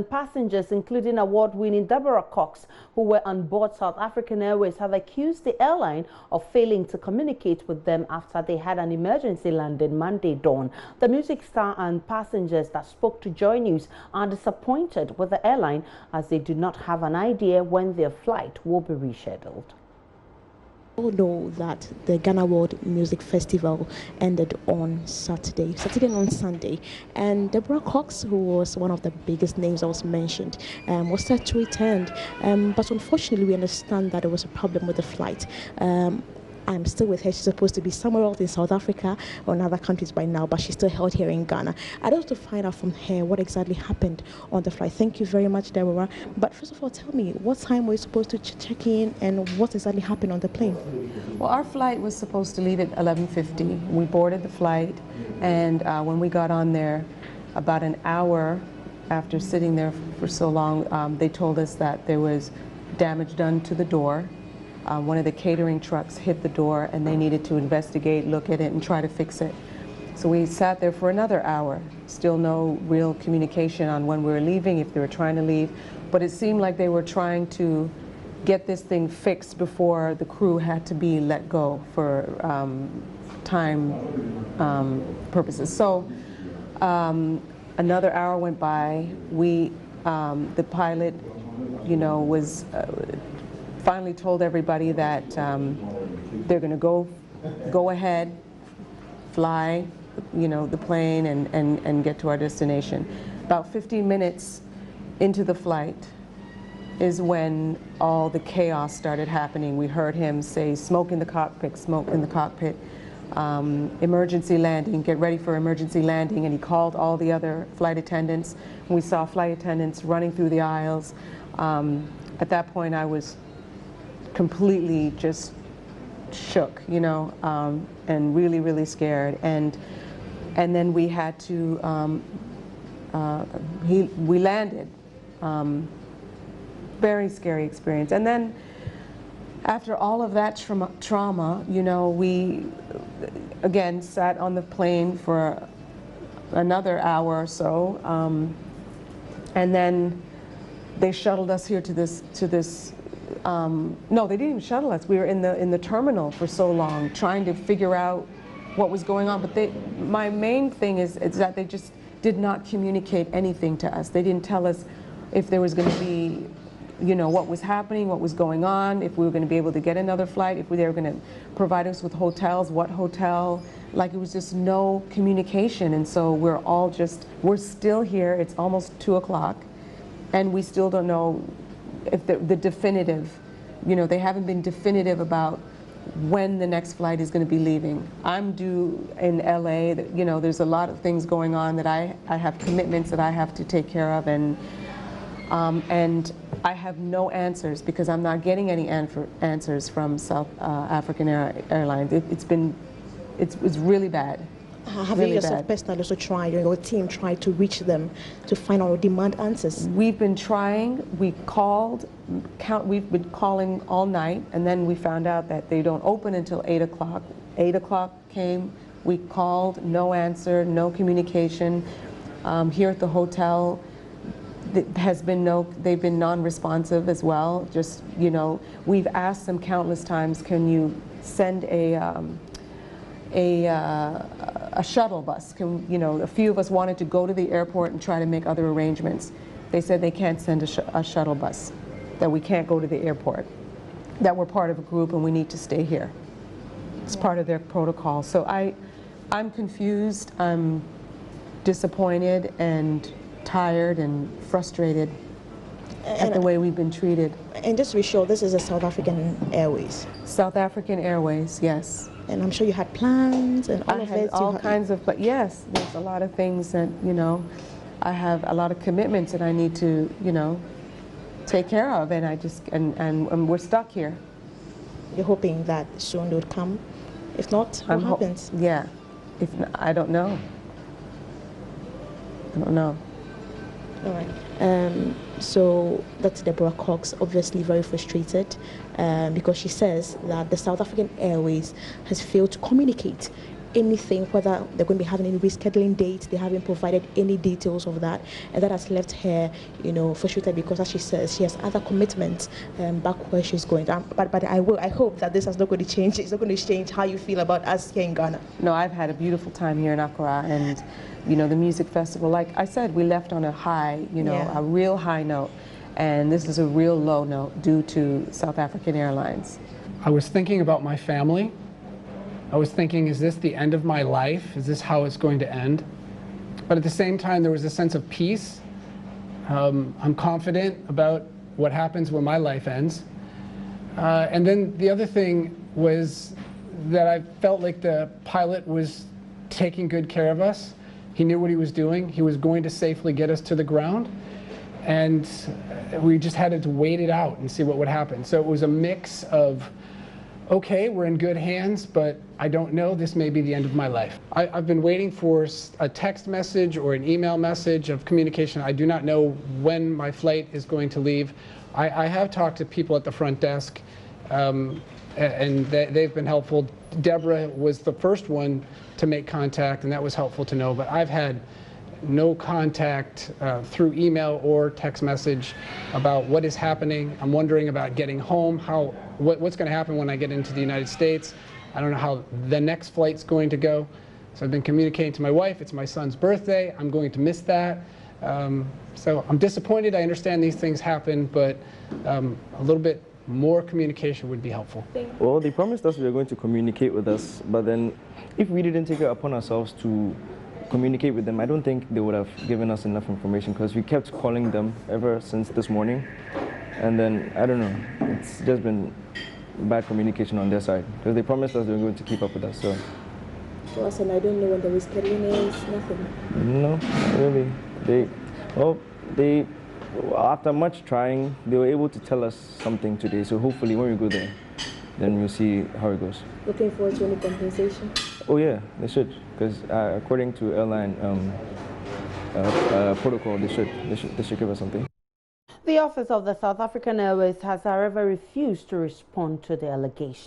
Passengers, including award-winning Deborah Cox, who were on board South African Airways, have accused the airline of failing to communicate with them after they had an emergency landing Monday dawn. The music star and passengers that spoke to JoyNews are disappointed with the airline as they do not have an idea when their flight will be rescheduled. We all know that the Ghana World Music Festival ended on Saturday and on Sunday, and Deborah Cox, who was one of the biggest names that was mentioned, was set to return, but unfortunately we understand that there was a problem with the flight. I'm still with her. She's supposed to be somewhere else in South Africa or in other countries by now, but she's still held here in Ghana. I'd like to find out from her what exactly happened on the flight. Thank you very much, Deborah. But first of all, tell me, what time were you supposed to check in and what exactly happened on the plane? Well, our flight was supposed to leave at 11:50. We boarded the flight, and when we got on there, about an hour after sitting there for so long, they told us that there was damage done to the door. One of the catering trucks hit the door and they needed to investigate, look at it, and try to fix it. So we sat there for another hour, still no real communication on when we were leaving, if they were trying to leave. But it seemed like they were trying to get this thing fixed before the crew had to be let go for time purposes. So another hour went by. The pilot, was finally told everybody that they're going to go ahead, fly, the plane and get to our destination. About 15 minutes into the flight is when all the chaos started happening. We heard him say, "Smoke in the cockpit, smoke in the cockpit, emergency landing, get ready for emergency landing," and he called all the other flight attendants. We saw flight attendants running through the aisles. At that point I was completely just shook, and really, really scared. And then we had to, we landed. Very scary experience. And then after all of that trauma, we again sat on the plane for another hour or so, and then they shuttled us here to this. No, they didn't even shuttle us. We were in the terminal for so long, trying to figure out what was going on. But my main thing is that they just did not communicate anything to us. They didn't tell us if there was going to be, what was happening, what was going on, if we were going to be able to get another flight, if they were going to provide us with hotels, what hotel. Like, it was just no communication. And so we're still here. It's almost 2 o'clock, and we still don't know if the definitive, they haven't been definitive about when the next flight is going to be leaving. I'm due in LA, there's a lot of things going on that I have commitments that I have to take care of, and I have no answers because I'm not getting any answers from South African Airlines. It's really bad. Have you yourself personally also tried, your team tried to reach them to find out or demand answers? We've been trying. We've been calling all night, and then we found out that they don't open until 8 o'clock. 8 o'clock came, we called, no answer, no communication. Here at the hotel, they've been non-responsive as well. Just, we've asked them countless times, can you send a shuttle bus? A few of us wanted to go to the airport and try to make other arrangements. They said they can't send a shuttle bus, that we can't go to the airport, that we're part of a group and we need to stay here. It's part of their protocol. So I'm confused, I'm disappointed and tired and frustrated at the way we've been treated. And just to be sure, this is a South African Airways. South African Airways, yes. And I'm sure you had plans and all of it. I had all kinds of, but yes, there's a lot of things that, I have a lot of commitments that I need to, take care of, and and we're stuck here. You're hoping that soon they would come? If not, what happens? Yeah, if not, I don't know. I don't know. All right. So that's Deborah Cox, obviously very frustrated because she says that the South African Airways has failed to communicate anything, whether they're going to be having any rescheduling dates. They haven't provided any details of that, and that has left her, frustrated, because as she says, she has other commitments back where she's going. But I hope that this is not going to change. It's not going to change how you feel about us here in Ghana. No, I've had a beautiful time here in Accra, and the music festival, like I said, we left on a high, a real high note, and this is a real low note due to South African Airlines. I was thinking about my family. I was thinking, is this the end of my life? Is this how it's going to end? But at the same time, there was a sense of peace. I'm confident about what happens when my life ends. And then the other thing was that I felt like the pilot was taking good care of us. He knew what he was doing. He was going to safely get us to the ground. And we just had to wait it out and see what would happen. So it was a mix of, okay, we're in good hands, but I don't know, this may be the end of my life. I've been waiting for a text message or an email message of communication. I do not know when my flight is going to leave. I have talked to people at the front desk, and they've been helpful. Deborah was the first one to make contact, and that was helpful to know, but I've had no contact through email or text message about what is happening. I'm wondering about getting home, what's going to happen when I get into the United States. I don't know how the next flight's going to go. So I've been communicating to my wife. It's my son's birthday. I'm going to miss that. So I'm disappointed. I understand these things happen, but a little bit more communication would be helpful. Well, they promised us they were going to communicate with us, but then if we didn't take it upon ourselves to communicate with them, I don't think they would have given us enough information, because we kept calling them ever since this morning, and then I don't know, it's just been bad communication on their side, because they promised us they were going to keep up with us. So us, and I don't know when the rescheduling is. Nothing. No, not really. After much trying, they were able to tell us something today, so hopefully when we go there, then we'll see how it goes. Looking forward to any compensation? Oh yeah, they should, because according to airline protocol, they should give us something. The office of the South African Airways has, however, refused to respond to the allegation.